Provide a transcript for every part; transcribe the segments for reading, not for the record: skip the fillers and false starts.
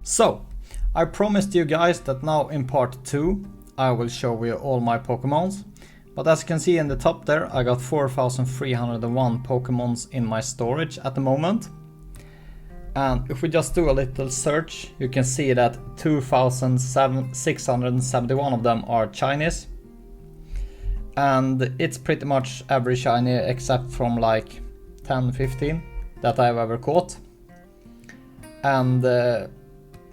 So, I promised you guys that now in part 2 I will show you all my Pokemons. But as you can see in the top there, I got 4301 Pokemons in my storage at the moment. And if we just do a little search, you can see that 2671 of them are Chinese. And it's pretty much every shiny except from like 10-15 that I've ever caught. And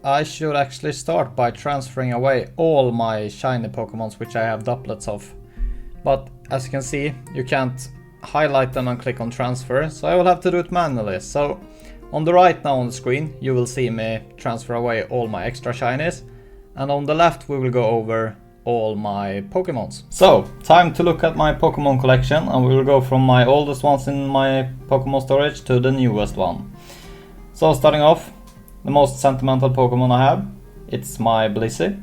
I should actually start by transferring away all my shiny Pokemons which I have duplets of. But as you can see, you can't highlight them and click on transfer, so I will have to do it manually. So on the right now on the screen you will see me transfer away all my extra shinies, and on the left we will go over all my Pokemons. So time to look at my Pokemon collection, and we will go from my oldest ones in my Pokemon storage to the newest one. So starting off, the most sentimental Pokemon I have, it's my Blissey,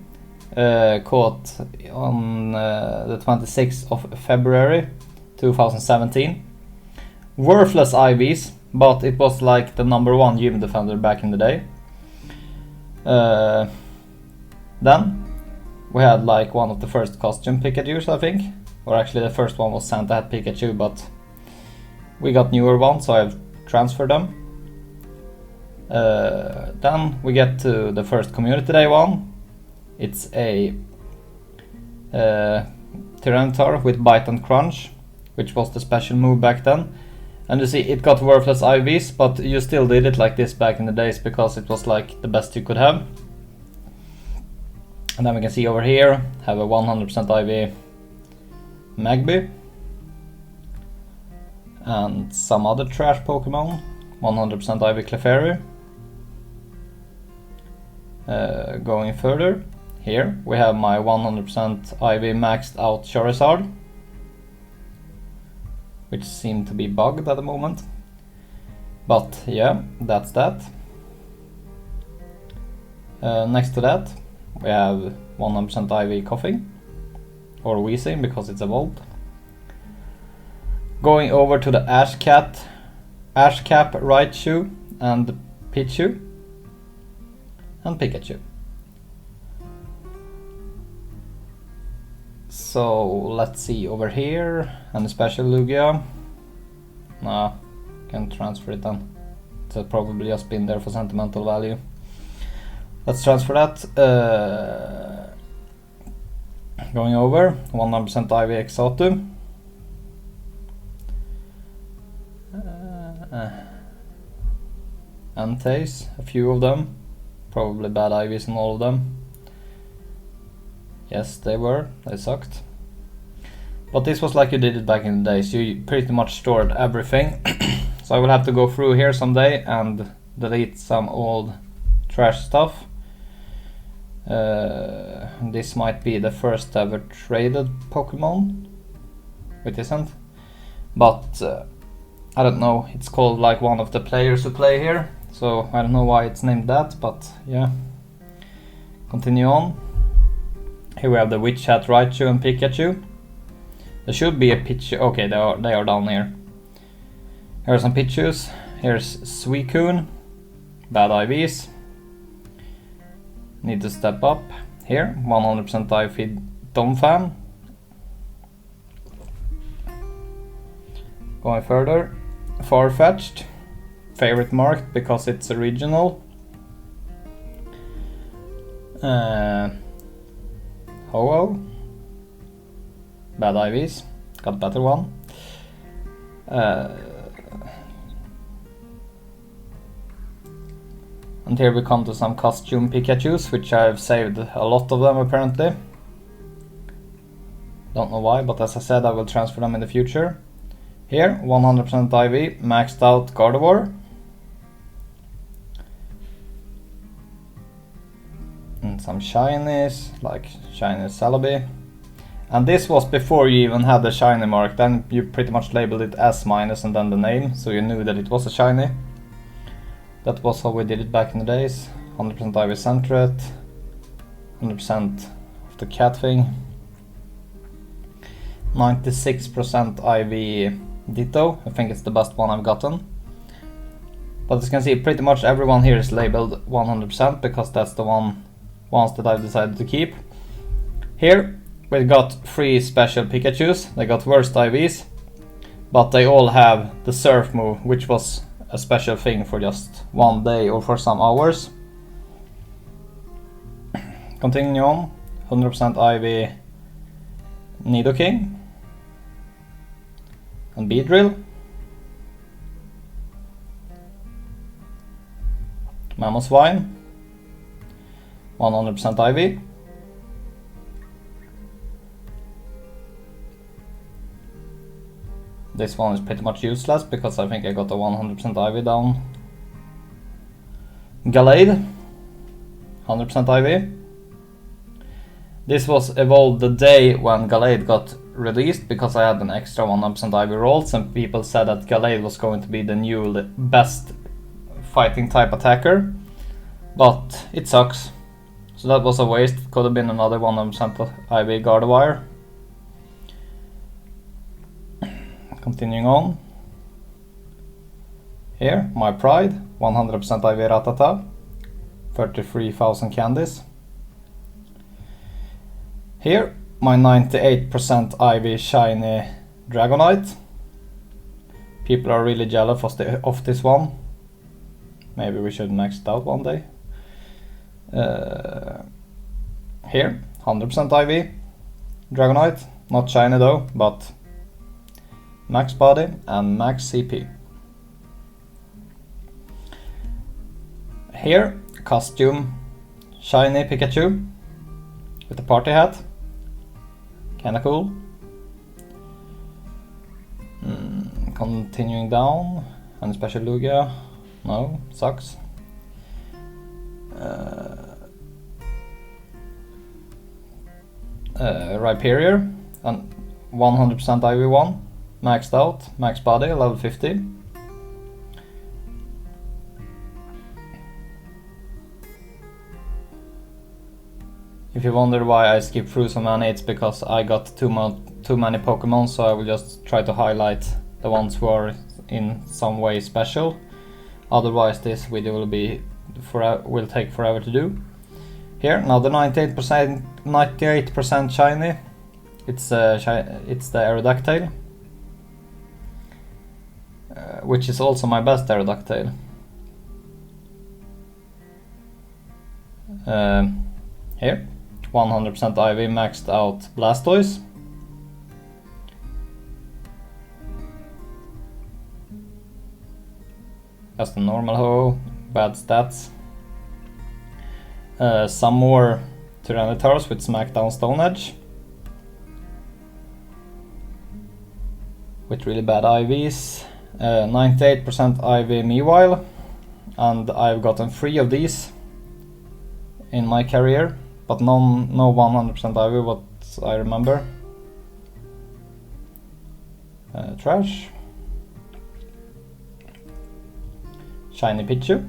caught on the 26th of February 2017. Worthless IVs, but it was like the #1 gym defender back in the day. Then we had like one of the first costume Pikachus, I think, or actually the first one was Santa Hat Pikachu, but we got newer ones, so I've transferred them. Then we get to the first Community Day one. It's a Tyranitar with Bite and Crunch, which was the special move back then. And you see it got worthless IVs, but you still did it like this back in the days because it was like the best you could have. And then we can see over here, have a 100% IV Magby. And some other trash Pokemon, 100% IV Clefairy. Going further, here we have my 100% IV maxed out Charizard, which seemed to be bugged at the moment. But yeah, that's that. Next to that, we have 100% IV Coughing, or Weezing because it's evolved. Going over to the Ashcap Raichu and Pichu and Pikachu. So let's see over here, and the special Lugia. Nah, can't transfer it then. It's probably just been there for sentimental value. Let's transfer that. Going over, 100% IV Exatu. Entei, a few of them. Probably bad IVs in all of them. Yes, they were. They sucked. But this was like you did it back in the days. You pretty much stored everything. So I will have to go through here someday and delete some old trash stuff. This might be the first ever traded Pokemon. It isn't. But I don't know. It's called like one of the players who play here. So I don't know why it's named that, but yeah. Continue on. Here we have the Witch Hat Raichu and Pikachu. There should be a Pichu. Okay, they are down here. Here are some Pichus. Here's Suicune. Bad IVs. Need to step up. Here, 100% IV Donphan. Going further, Farfetch'd. Favorite marked because it's original. Ho-Oh. Bad IVs. Got a better one. And here we come to some costume Pikachus, which I've saved a lot of them apparently. Don't know why, but as I said, I will transfer them in the future. Here, 100% IV, maxed out Gardevoir. And some shinies, like shiny Celebi. And this was before you even had the shiny mark, then you pretty much labeled it S- and then the name, so you knew that it was a shiny. That was how we did it back in the days. 100% IV Sentret, 100% of the cat thing, 96% IV Ditto, I think it's the best one I've gotten. But as you can see, pretty much everyone here is labeled 100% because that's the ones that I've decided to keep. Here we got 3 special Pikachus. They got worst IVs, but they all have the surf move, which was a special thing for just one day or for some hours. Continuing on, 100% IV Nidoking and Beedrill. Mamoswine, 100% IV. This one is pretty much useless because I think I got a 100% IV down. Gallade, 100% IV. This was evolved the day when Gallade got released because I had an extra 100% IV roll. Some people said that Gallade was going to be the new best fighting type attacker, but it sucks. So that was a waste. It could have been another 100% IV Gardevoir. Continuing on. Here, my pride, 100% IV Rattata, 33,000 candies. Here, my 98% IV shiny Dragonite. People are really jealous of this one. Maybe we should max it out one day. Here, 100% IV Dragonite, not shiny though, but max body and max CP. Here, costume shiny Pikachu with a party hat. Kinda cool. Continuing down, and special Lugia. No, sucks. Rhyperior, and 100% IV1, maxed out, max body, level 50. If you wonder why I skip through so many, it's because I got too many Pokemon, so I will just try to highlight the ones who are in some way special. Otherwise this video will take forever to do. Here, now the 98% shiny. It's the Aerodactyl, which is also my best Aerodactyl. Here, 100% IV maxed out Blastoise. Just a normal ho, bad stats. Some more Tyranitar's with Smackdown Stone Edge, with really bad IVs. 98% IV Mewile, and I've gotten 3 of these in my career, but no 100% IV what I remember. Trash. Shiny Pichu.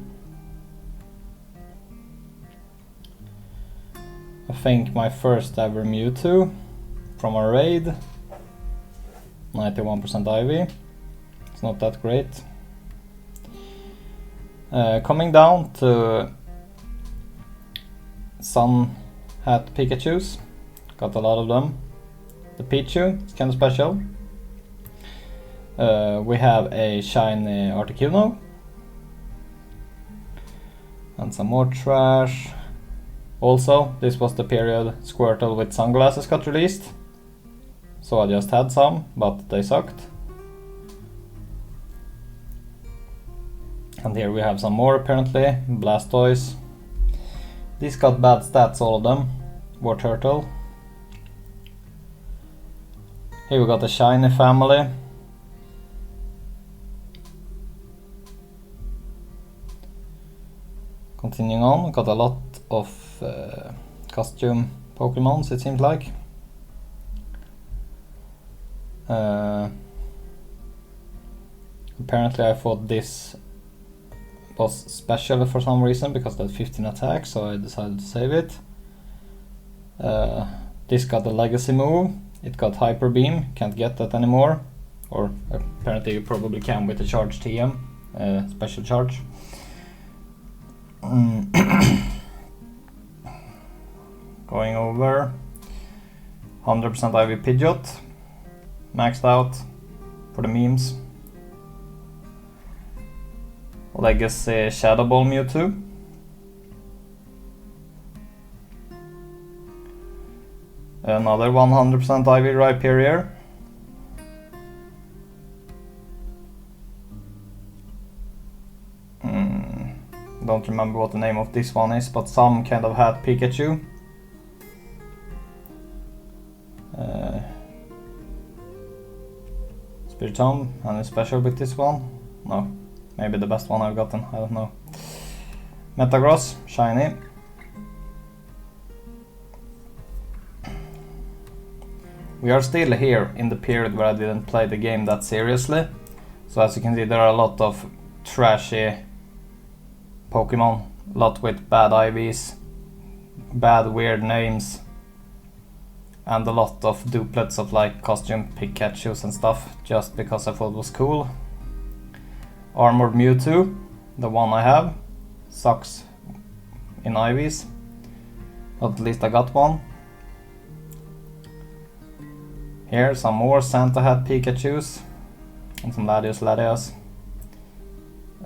I think my first ever Mewtwo from a raid. 91% IV. It's not that great. Coming down to Sun Hat Pikachus. Got a lot of them. The Pichu is kind of special. We have a shiny Articuno. And some more trash. Also, this was the period Squirtle with sunglasses got released. So I just had some, but they sucked. And here we have some more apparently. Blastoise. These got bad stats, all of them. Wartortle. Here we got the shiny family. Continuing on, got a lot of costume Pokemons, it seems like. Apparently I thought this was special for some reason because that 15 attack, so I decided to save it. This got a legacy move, it got Hyper Beam, can't get that anymore. Or apparently you probably can with the Charge TM. special charge. Going over 100% Ivy Pidgeot, maxed out for the memes. Legacy Shadow Ball Mewtwo. Another 100% Ivy Rhyperior. Don't remember what the name of this one is, but some kind of hat Pikachu. Spiritomb, anything special with this one? No. Maybe the best one I've gotten, I don't know. Metagross, shiny. We are still here in the period where I didn't play the game that seriously. So as you can see, there are a lot of trashy Pokemon. A lot with bad IVs, bad weird names, and a lot of duplets of like costume Pikachus and stuff, just because I thought it was cool. Armored Mewtwo, the one I have, sucks in IVs, but at least I got one. Here some more Santa Hat Pikachus and some Latios.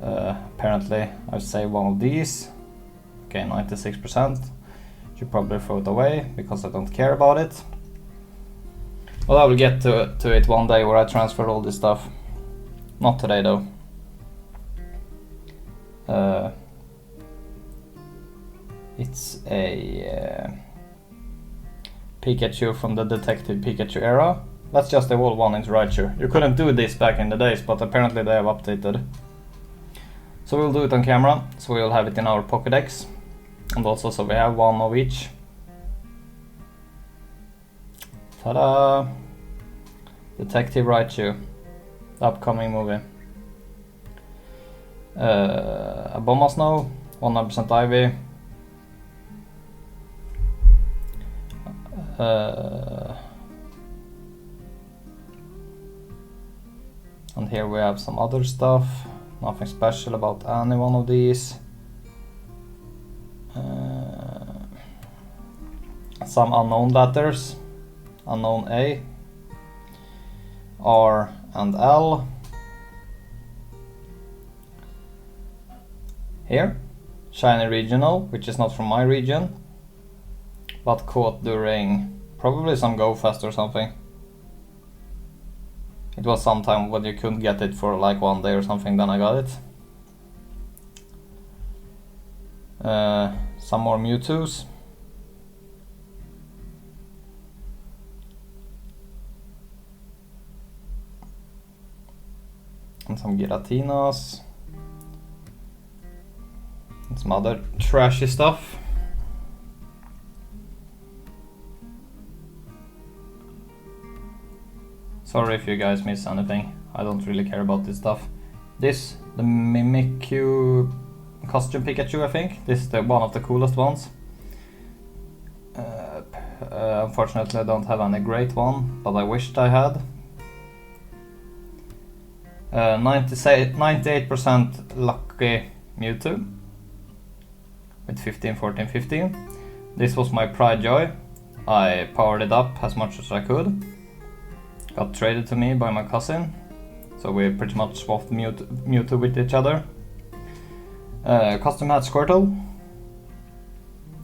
Apparently I saved one of these. Okay, 96%. Should probably throw it away because I don't care about it. Well, I will get to it one day where I transfer all this stuff. Not today though. It's a Pikachu from the Detective Pikachu era. Let's just evolve one into Raichu. You couldn't do this back in the days, but apparently they have updated. So we'll do it on camera, so we'll have it in our Pokédex. And also so we have one of each. Ta-da! Detective Raichu. The upcoming movie. A Bombasnow, 100% Ivy. And here we have some other stuff. Nothing special about any one of these. Some unknown letters. Unknown A, R and L. Here, shiny regional, which is not from my region, but caught during probably some Go Fest or something. It was sometime when you couldn't get it for like one day or something, then I got it. Some more Mewtwo's. And some Giratinas. And some other trashy stuff. Sorry if you guys miss anything. I don't really care about this stuff. This, the Mimikyu costume Pikachu, I think. This is one of the coolest ones. Unfortunately I don't have any great one, but I wished I had. 98% lucky Mewtwo with 15, 14, 15. This was my pride joy. I powered it up as much as I could. Got traded to me by my cousin, so we pretty much swapped Mewtwo with each other. Custom had Squirtle.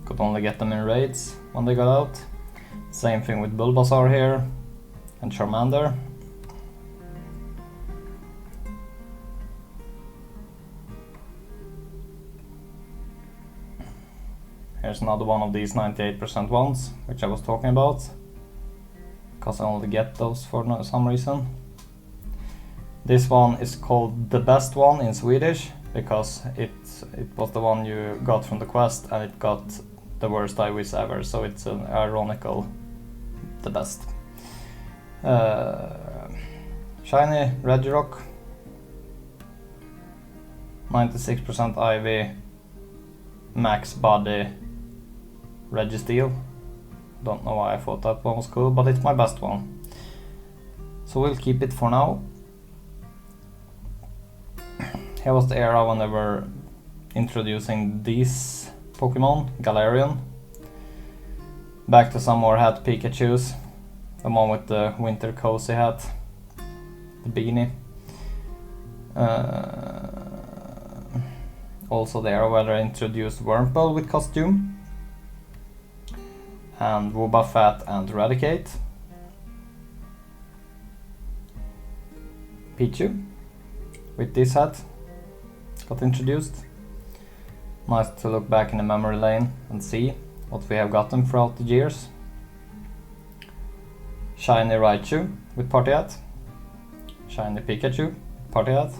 Could only get them in raids when they got out. Same thing with Bulbasaur here and Charmander. Here's another one of these 98% ones, which I was talking about, because I only get those for some reason. This one is called the best one in Swedish, because it was the one you got from the quest and it got the worst IVs ever, so it's an ironical the best. Shiny Regirock, 96% IV, max body Registeel. Don't know why I thought that one was cool, but it's my best one. So we'll keep it for now. Here was the era when they were introducing these Pokemon, Galarian. Back to some more hat Pikachus. The one with the winter cozy hat, the beanie. Also the era where they introduced Wurmple with costume. And Wobbuffet and Eradicate. Pichu with this hat got introduced. Nice to look back in the memory lane and see what we have gotten throughout the years. Shiny Raichu with party hat. Shiny Pikachu, party hat.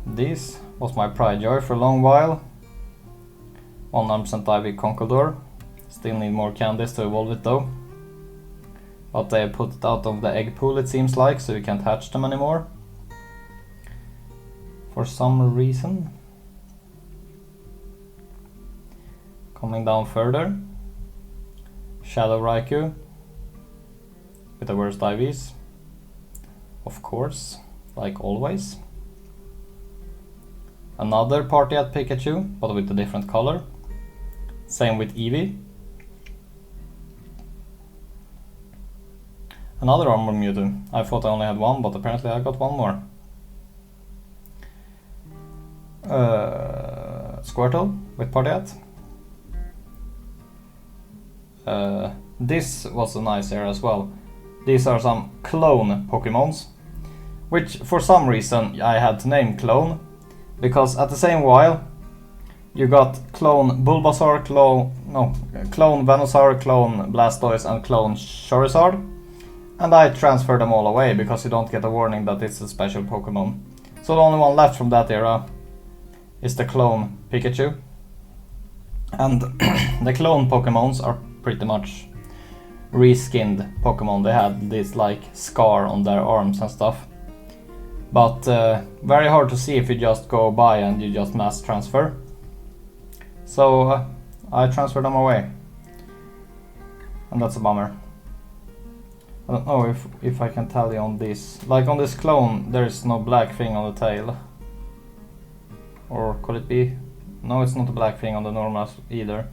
This was my pride joy for a long while. 100% Ivy Conkeldurr. Still need more candies to evolve it though. But they put it out of the egg pool it seems like, so you can't hatch them anymore. For some reason. Coming down further. Shadow Raikou. With the worst IVs. Of course, like always. Another party at Pikachu, but with a different color. Same with Eevee. Another Armor Mewtwo. I thought I only had one, but apparently I got one more. Squirtle with party hat. This was a nice era as well. These are some clone Pokemons, which for some reason I had to name clone, because at the same while you got clone Bulbasaur, clone Venusaur, clone Blastoise and clone Charizard, and I transferred them all away because you don't get a warning that it's a special Pokemon. So the only one left from that era is the clone Pikachu. And the clone Pokemons are pretty much reskinned Pokemon. They had this like scar on their arms and stuff. But very hard to see if you just go by and you just mass transfer. So I transferred them away. And that's a bummer. I don't know if I can tell you on this. Like on this clone there is no black thing on the tail. Or could it be? No, it's not a black thing on the normals either.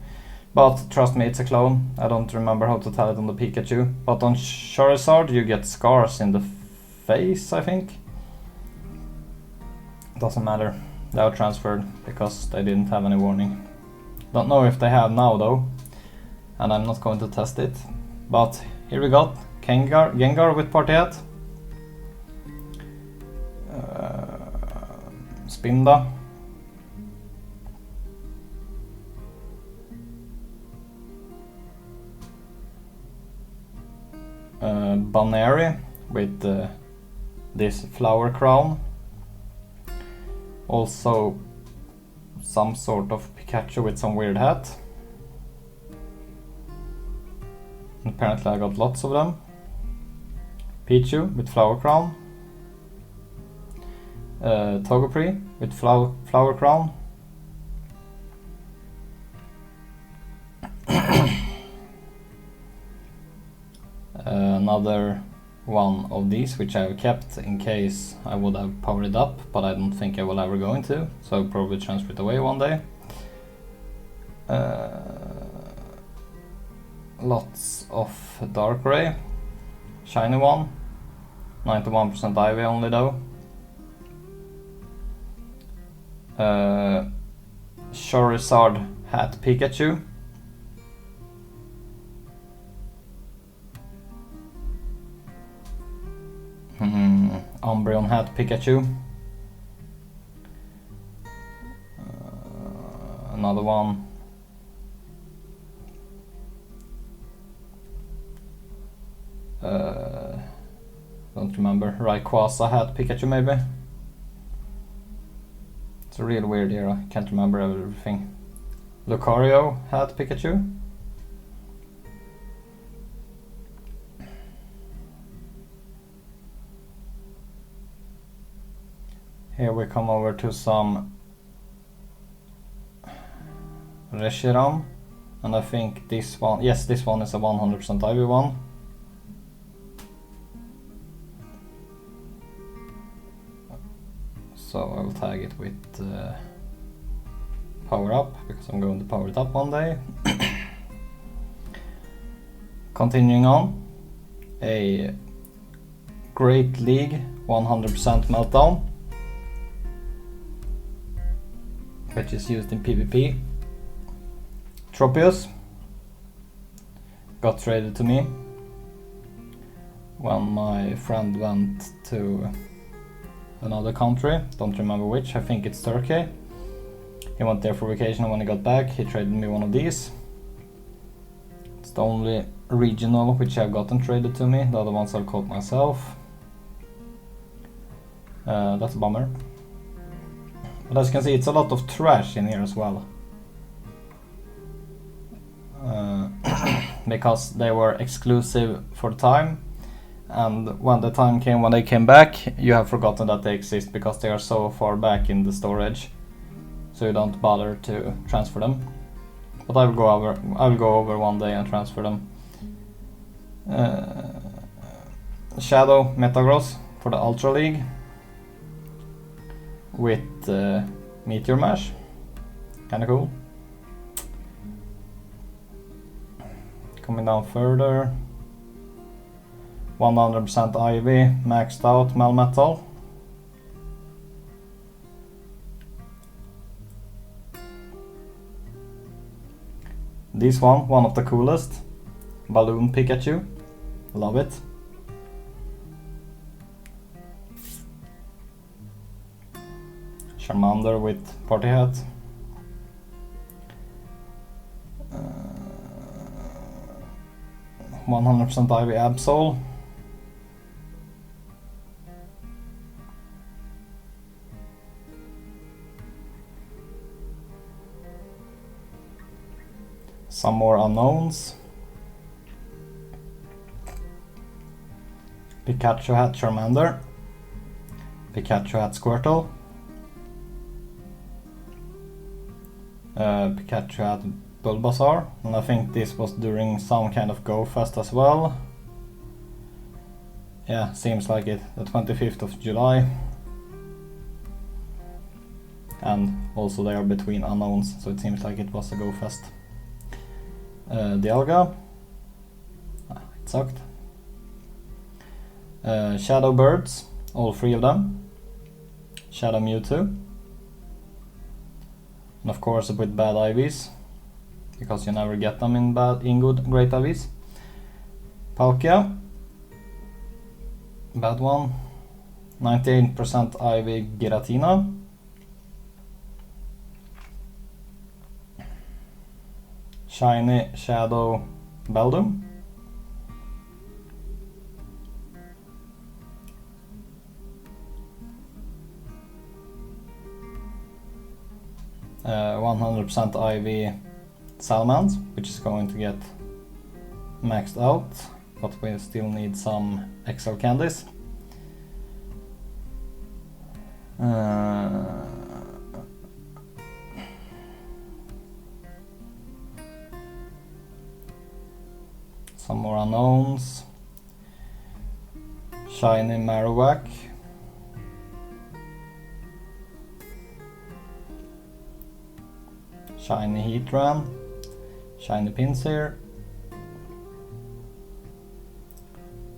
But trust me, it's a clone. I don't remember how to tell it on the Pikachu. But on Charizard you get scars in the face, I think. Doesn't matter. They are transferred because they didn't have any warning. Don't know if they have now though. And I'm not going to test it. But here we got Gengar with party hat. Spinda. Baneri with this flower crown. Also some sort of Pikachu with some weird hat. Apparently I got lots of them. Pichu with flower crown. Togepi with flower crown. Another one of these which I've kept in case I would have powered it up, but I don't think I will ever going to, so I'll probably transfer it away one day. Lots of Darkrai, shiny one, 91% Ivy only though. Charizard hat Pikachu. Umbreon hat Pikachu. Another one. Don't remember. Rayquaza hat Pikachu maybe. It's a real weird era. Can't remember everything. Lucario hat Pikachu. Here we come over to some Reshiram, and I think this one, yes, this one is a 100% Ivy one. So I will tag it with power up, because I'm going to power it up one day. Continuing on, a Great League 100% Meltdown, which is used in PvP. Tropius got traded to me when my friend went to another country, don't remember which, I think it's Turkey. He went there for vacation, and when he got back he traded me one of these. It's the only regional which I've gotten traded to me, the other ones I've caught myself. That's a bummer. But as you can see, it's a lot of trash in here as well. Because they were exclusive for time, and when the time came when they came back, you have forgotten that they exist because they are so far back in the storage, so you don't bother to transfer them. But I will go over one day and transfer them. Shadow Metagross for the Ultra League with Meteor Mash, kinda cool. Coming down further, 100% Ivy, maxed out Melmetal. This one of the coolest, Balloon Pikachu, love it. Charmander with Party Hat. 100% Ivy Absol. Some more unknowns. Pikachu hat Charmander. Pikachu hat Squirtle. Pikachu hat Bulbasaur, and I think this was during some kind of Go Fest as well. Yeah, seems like it, the 25th of July. And also they are between unknowns, so it seems like it was a Go Fest. Dialga, it sucked. Shadow Birds, all three of them. Shadow Mewtwo. And of course with bad IVs, because you never get them in good great IVs. Palkia, bad one. 98% IV Giratina. Shiny Shadow Beldum. Uh, 100% IV Salamence, which is going to get maxed out, but we still need some XL candies. Some more unknowns. Shiny Marowak. Shiny Heatran. Shiny Pinsir.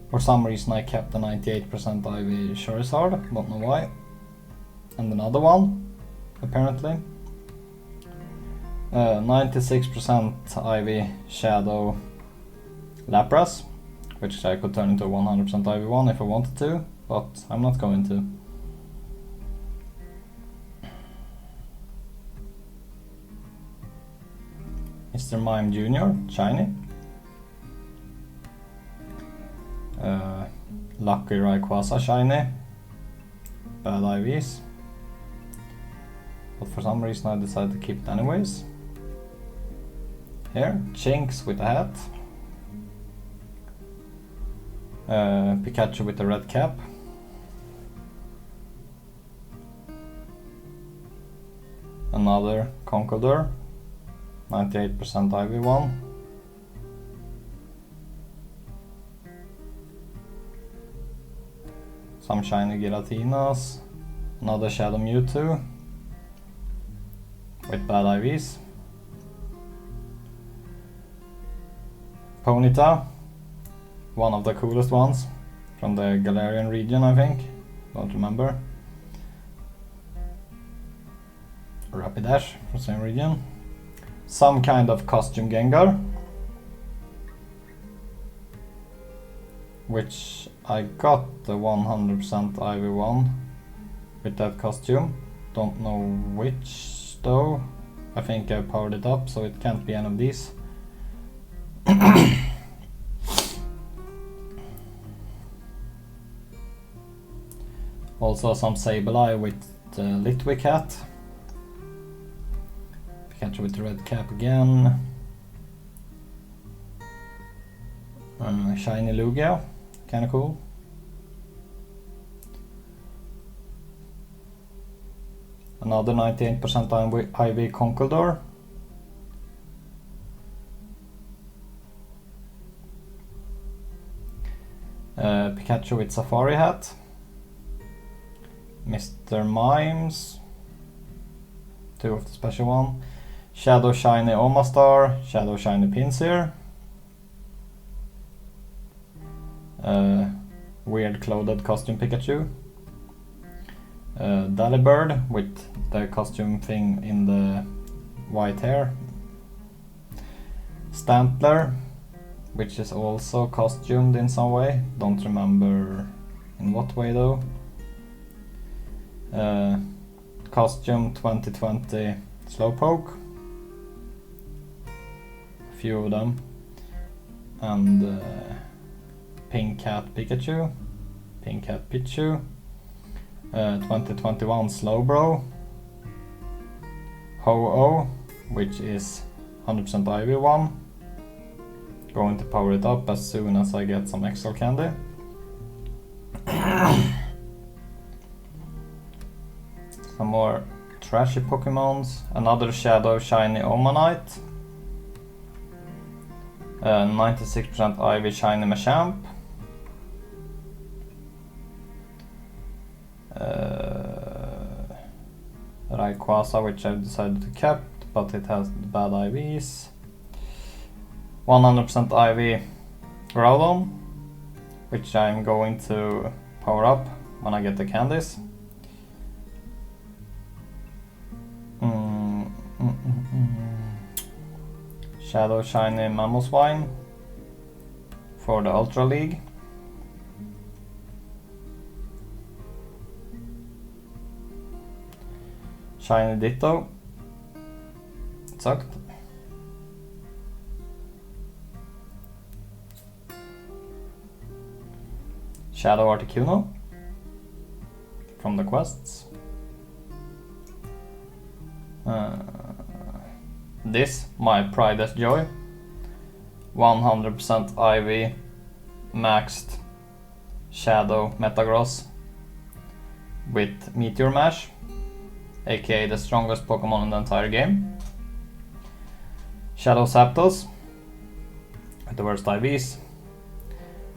For some reason I kept the 98% IV Charizard, don't know why. And another one, apparently. 96% IV Shadow Lapras, which I could turn into a 100% IV one if I wanted to, but I'm not going to. Mr. Mime Jr., shiny. Lucky Rayquaza, shiny. Bad IVs. But for some reason I decided to keep it anyways. Here, Chinks with a hat. Pikachu with a red cap. Another Conkeldurr. 98% IV one. Some shiny Giratinas. Another Shadow Mewtwo with bad IVs. Ponyta, one of the coolest ones from the Galarian region, I think. Don't remember. Rapidash from same region. Some kind of costume Gengar, which I got the 100% IV one with that costume. Don't know which though. I think I powered it up, so it can't be any of these. Also some Sableye with Litwick hat. Pikachu with the red cap again. Shiny Lugia, kinda cool. Another 98% IV Conkeldurr. Pikachu with Safari hat. Mr. Mimes, 2 of the special one. Shadow Shiny Omastar, Shadow Shiny Pinsir. Weird clothed costume Pikachu. Delibird with the costume thing in the white hair. Stantler, which is also costumed in some way. Don't remember in what way though. Costume 2020 Slowpoke. A few of them. And Pink Cat Pikachu. Pink Cat Pichu. 2021 Slowbro. Ho-Oh, which is 100% IV one. Going to power it up as soon as I get some extra candy. Some more trashy Pokemons. Another Shadow Shiny Omanite. 96% IV Shiny Machamp. Rayquaza, which I've decided to keep, but it has bad IVs. 100% IV Groudon, which I'm going to power up when I get the candies. Shadow Shiny Mamoswine for the Ultra League. Shiny Ditto. It sucked. Shadow Articuno from the quests. This, my pride and joy. 100% IV maxed Shadow Metagross with Meteor Mash, aka the strongest Pokemon in the entire game. Shadow Zapdos with the worst IVs.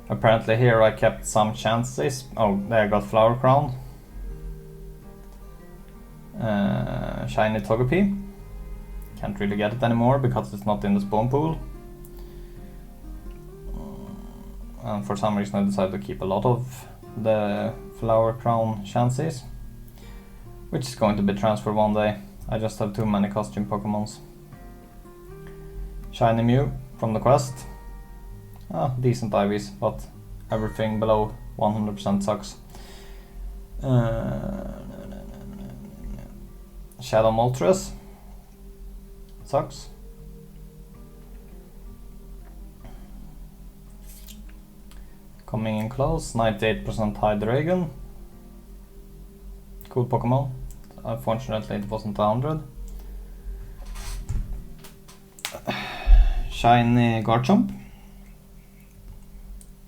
Apparently here I kept some chances. Oh, there I got Flower Crown. Shiny Togepi. Can't really get it anymore because it's not in the spawn pool. And for some reason I decided to keep a lot of the Flower Crown chances, which is going to be transferred one day. I just have too many costume Pokemons. Shiny Mew from the quest. Decent IVs, but everything below 100% sucks. Shadow Moltres sucks. Coming in close, 98% Hydreigon. Cool Pokemon. Unfortunately it wasn't 100. Shiny Garchomp.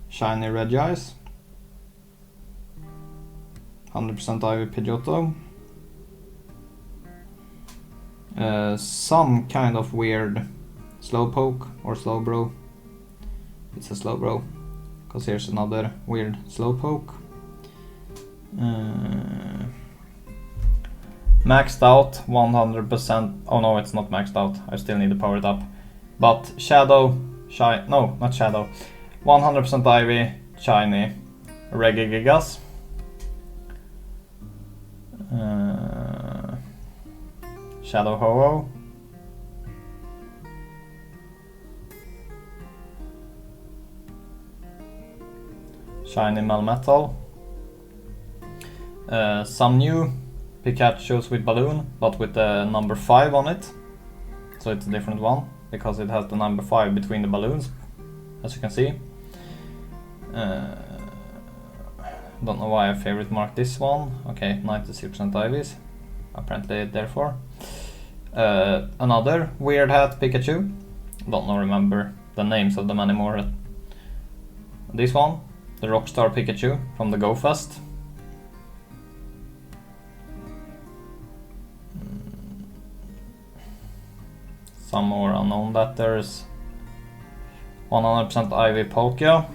Shiny Regice. 100% IV Pidgeotto. Some kind of weird Slowpoke or Slowbro. It's a Slowbro, because here's another weird Slowpoke. Maxed out 100%. Oh no, it's not maxed out. I still need to power it up. But Shadow, no, not Shadow. 100% Ivy, Shiny, Regigigas. Shadow Ho-Oh. Shiny Melmetal. Some new Pikachus with balloon, but with the number 5 on it. So it's a different one, because it has the number 5 between the balloons, as you can see. Don't know why I favorite marked this one. Okay, 96% Ivies. Apparently therefore. Another Weird Hat Pikachu. Don't know, remember the names of them anymore. This one, the Rockstar Pikachu from the Go Fest. Some more unknown letters. 100% Ivy Palkia,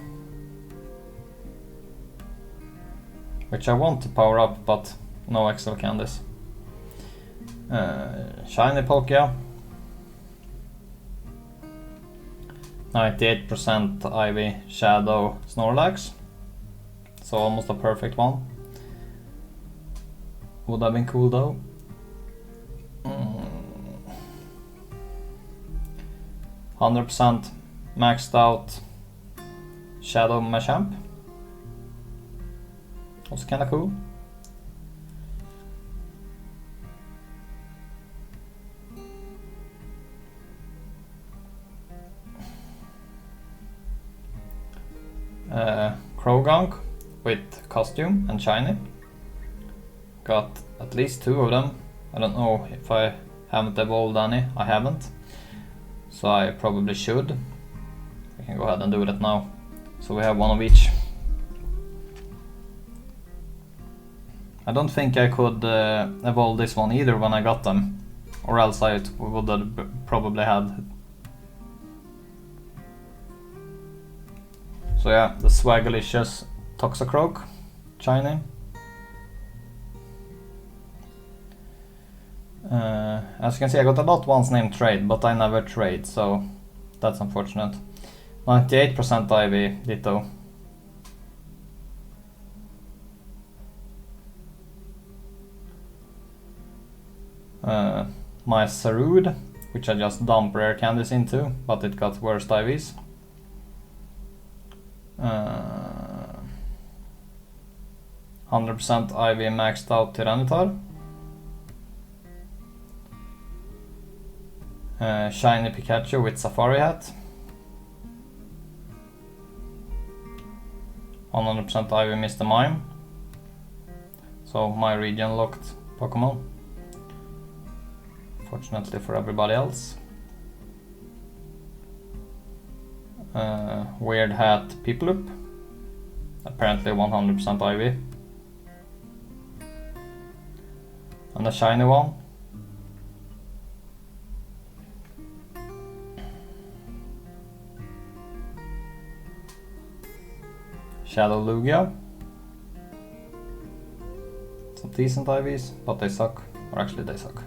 which I want to power up, but no Excel candies. Shiny Palkia. 98% Ivy Shadow Snorlax. So almost a perfect one. Would have been cool though. 100% maxed out Shadow Machamp. Also kinda cool. Krogunk with costume and shiny. Got at least 2 of them. I don't know if I haven't evolved any. I haven't. So I probably should. I can go ahead and do that now. So we have 1 of each. I don't think I could evolve this one either when I got them, or else I would have probably had. So yeah, the Swagalicious Toxicroak, shiny. As you can see, I got a lot once named Trade, but I never trade, so that's unfortunate. 98% Ivy Ditto. My Sarude, which I just dump rare candies into, but it got worst IVs. 100% Ivy maxed out Tyranitar. Shiny Pikachu with Safari Hat. 100% Ivy Mr. Mime. So my region locked Pokemon. Fortunately for everybody else. Weird Hat Piplup. Apparently 100% Ivy. And a shiny one. Shadow Lugia. Some decent IVs, but they suck. Or actually they suck.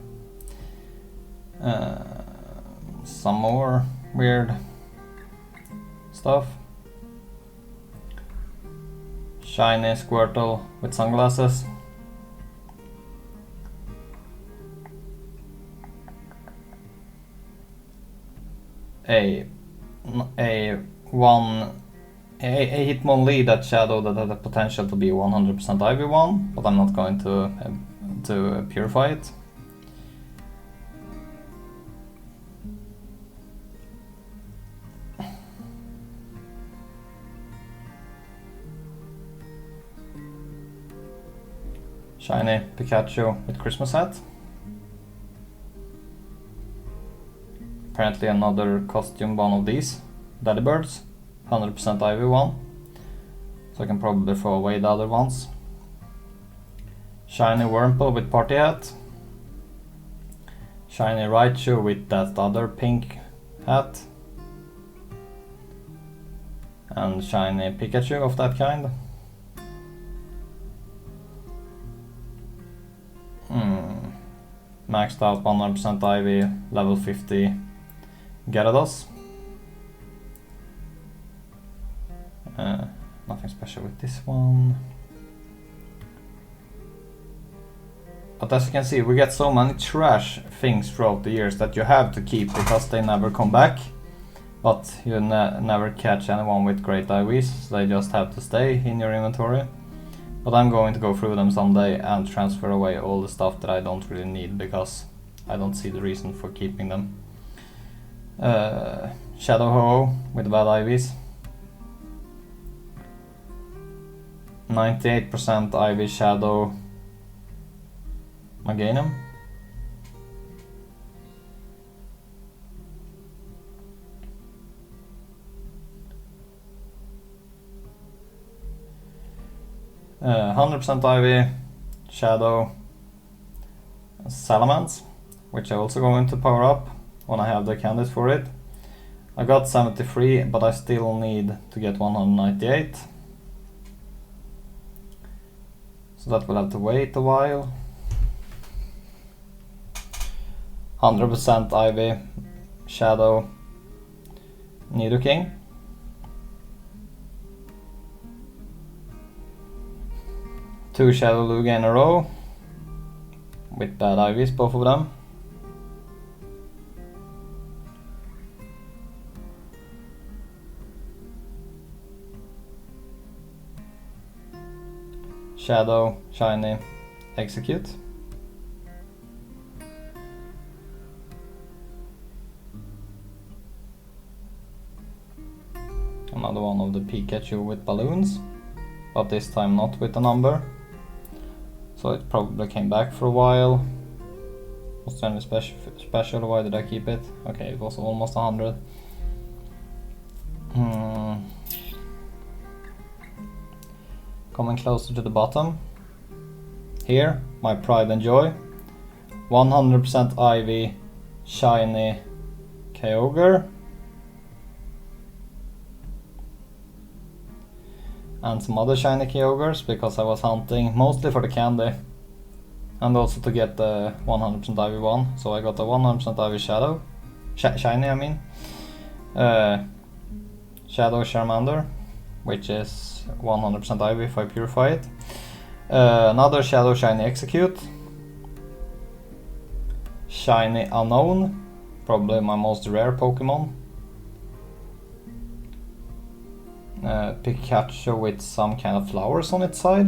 Some more weird stuff. Shiny Squirtle with sunglasses. A Hitmonlee that Shadow that had the potential to be 100% Ivy one, but I'm not going to purify it. Shiny Pikachu with Christmas hat. Apparently another costume one of these Daddy Birds, 100% Ivy one, so I can probably throw away the other ones. Shiny Wurmple with party hat. Shiny Raichu with that other pink hat. And shiny Pikachu of that kind. maxed out 100% Ivy, level 50 Gyarados. Nothing special with this one. But as you can see, we get so many trash things throughout the years that you have to keep because they never come back. But you never catch anyone with great IVs, so they just have to stay in your inventory. But I'm going to go through them someday and transfer away all the stuff that I don't really need because I don't see the reason for keeping them. Shadow Ho with bad IVs. 98% Ivy Shadow Maganum. Uh, 100% Ivy Shadow Salamence, which I also going to power up when I have the candies for it. I got 73, but I still need to get 198. So that will have to wait a while. 100% Ivy Shadow Nidoking. Two Shadow Lugia in a row with bad IVs, both of them. Shadow Shiny Execute. Another one of the Pikachu with balloons, but this time not with a number. So it probably came back for a while. Was there any special? Why did I keep it? Okay, it was almost 100. Coming closer to the bottom. Here, my pride and joy. 100% Ivy Shiny Kyogre. And some other shiny Kyogres because I was hunting mostly for the candy and also to get the 100% Ivy one. So I got the 100% Ivy Shadow, shiny I mean, Shadow Charmander, which is 100% Ivy if I purify it. Another Shadow Shiny Execute, Shiny Unknown, probably my most rare Pokemon. Pikachu with some kind of flowers on its side.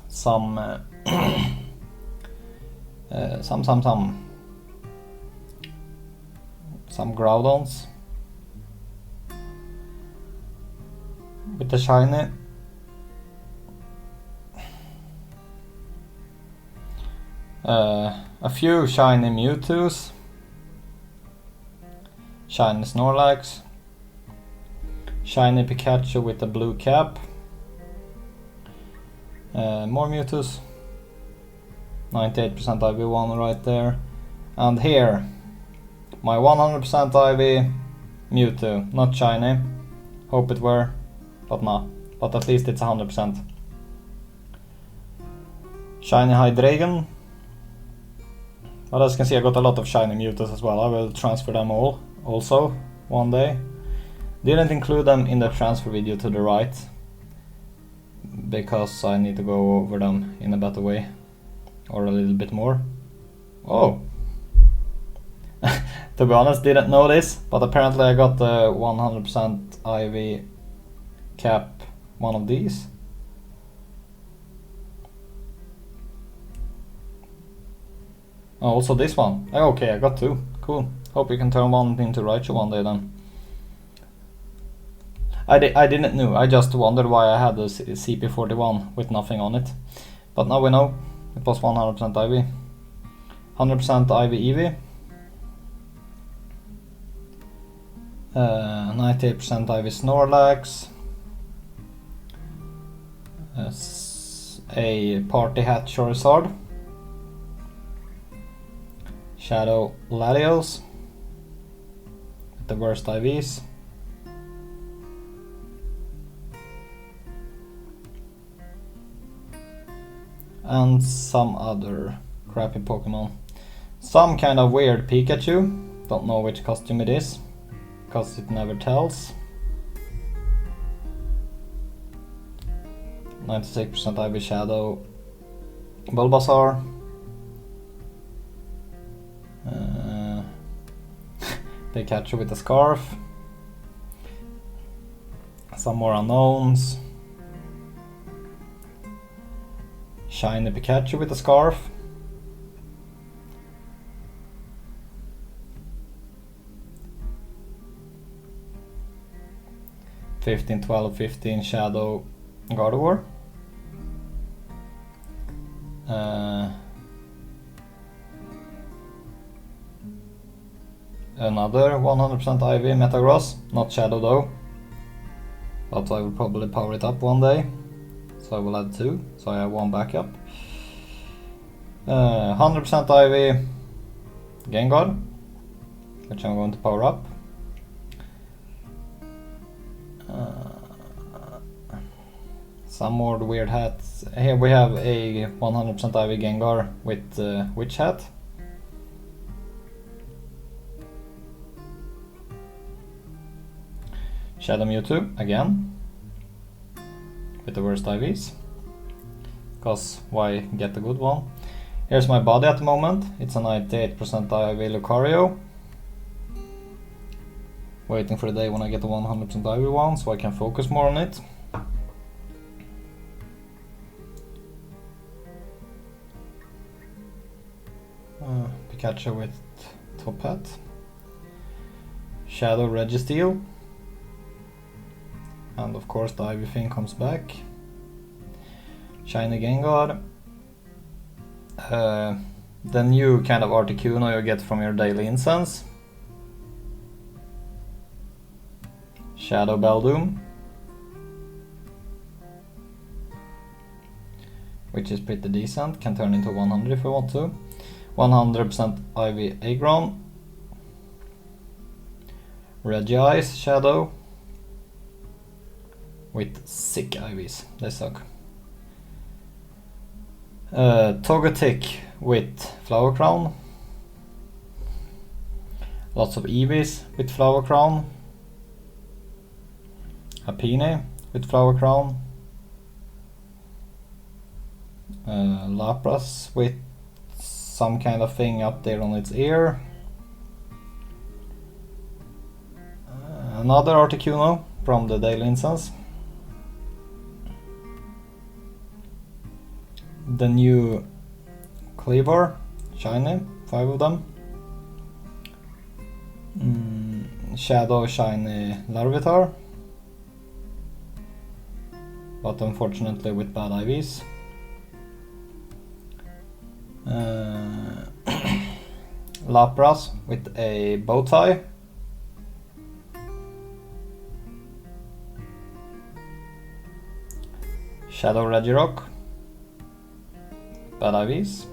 Some Groudons with the shiny. A few shiny Mewtwo's, shiny Snorlax, shiny Pikachu with a blue cap, more Mewtwo's, 98% Ivy one right there, and here my 100% Ivy Mewtwo, not shiny, hope it were, but not, but at least it's 100%. Shiny Hydreigon. But as you can see, I got a lot of shiny Mewtwo's as well. I will transfer them all also one day. Didn't include them in the transfer video to the right because I need to go over them in a better way or a little bit more. Oh! To be honest, didn't know this, but apparently I got the 100% Ivy cap, one of these. Oh, also this one. Oh, okay, I got two. Cool. Hope you can turn one into Raichu one day then. I didn't know. I just wondered why I had the CP41 with nothing on it. But now we know. It was 100% Ivy. 100% Ivy Eevee. 98% Ivy Snorlax. A Party Hat Charizard. Shadow Latios with the worst IVs. and some other crappy Pokemon. Some kind of weird Pikachu, don't know which costume it is, because it never tells. 96% Ivy Shadow Bulbasaur. Pikachu with a scarf. Some more unknowns. Shiny Pikachu with a scarf. (15, 12, 15) Shadow Gardevoir. Another 100% Ivy Metagross, not Shadow though, but I will probably power it up one day, so I will add 2, so I have 1 backup. 100% Ivy Gengar, which I'm going to power up. Some more weird hats. Here we have a 100% Ivy Gengar with Witch Hat. Shadow Mewtwo again, with the worst IVs, cause why get the good one? Here's my body at the moment, it's a 98% IV Lucario. Waiting for the day when I get the 100% IV one, so I can focus more on it. Pikachu with top hat. Shadow Registeel. And of course the Ivy thing comes back. Shiny Gengar. The new kind of Articuno you get from your daily incense. Shadow Beldum, which is pretty decent, can turn into 100 if I want to. 100% Ivy Aggron. Regice Shadow. With sick IVs, they suck. Togetic with Flower Crown. Lots of EVs with Flower Crown. Happiny with Flower Crown. Lapras with some kind of thing up there on its ear. Another Articuno from the Daily Incense. The new Kleavor, shiny, 5 of them. Shadow shiny Larvitar, but unfortunately with bad IVs. Lapras with a bow tie. Shadow Regirock, bad IVs.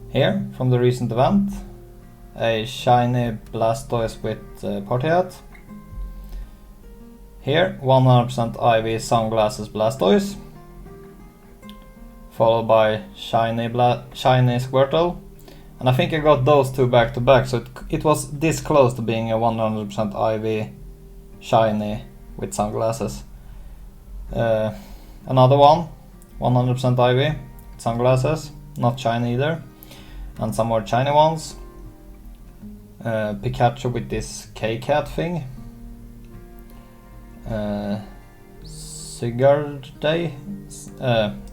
Here, from the recent event, a shiny Blastoise with party hat. Here, 100% IV Sunglasses Blastoise, followed by shiny Squirtle. And I think I got those two back to back, so it was this close to being a 100% IV shiny with sunglasses. Another one, 100% IV sunglasses, not shiny either. And some more shiny ones. Pikachu with this K-Cat thing. Sigarde,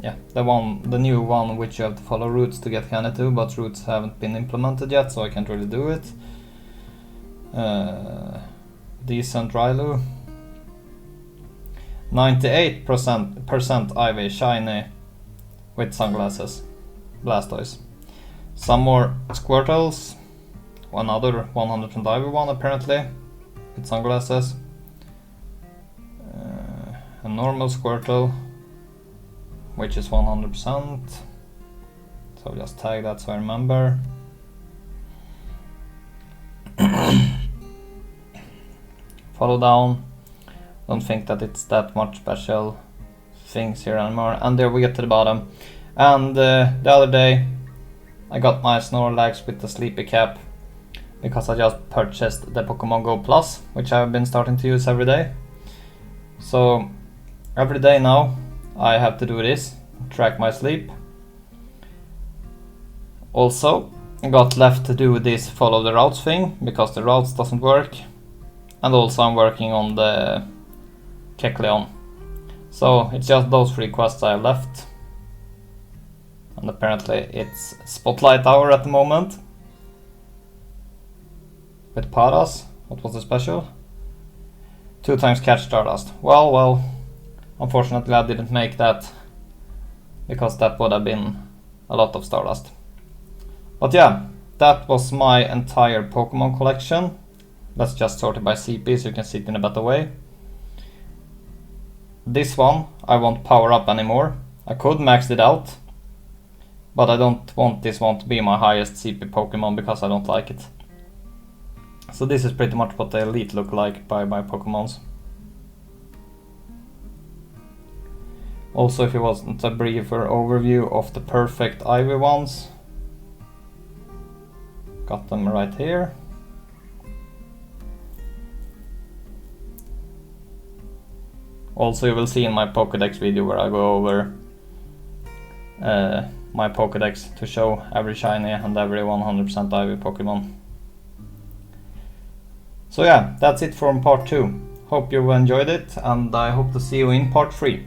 yeah, the new one which you have to follow routes to get Candy to, but routes haven't been implemented yet, so I can't really do it. Decent Rylu. 98% IV shiny with sunglasses Blastoise. Some more Squirtles, another 100% IV one apparently with sunglasses. A normal Squirtle, which is 100%, so just tag that so I remember. Follow down, don't think that it's that much special, things here anymore. And there we get to the bottom. And the other day I got my Snorlax with the sleepy cap because I just purchased the Pokemon Go Plus, which I've been starting to use every day. So every day now I have to do this, track my sleep. Also I got left to do this follow the routes thing because the routes doesn't work. And also I'm working on the Kecleon. So it's just those 3 quests I have left. And apparently it's Spotlight Hour at the moment. With Paras. What was the special? 2 times catch Stardust. Well, unfortunately I didn't make that, because that would have been a lot of Stardust. But yeah, that was my entire Pokemon collection. Let's just sort it by CP so you can see it in a better way. This one I won't power up anymore. I could max it out, but I don't want this one to be my highest CP Pokemon because I don't like it. So this is pretty much what the Elite look like by my Pokemons. Also, if it wasn't a briefer overview of the perfect Ivy ones, got them right here. Also, you will see in my Pokédex video where I go over my Pokédex to show every shiny and every 100% Ivy Pokemon. So yeah, that's it from part 2. Hope you enjoyed it, and I hope to see you in part 3.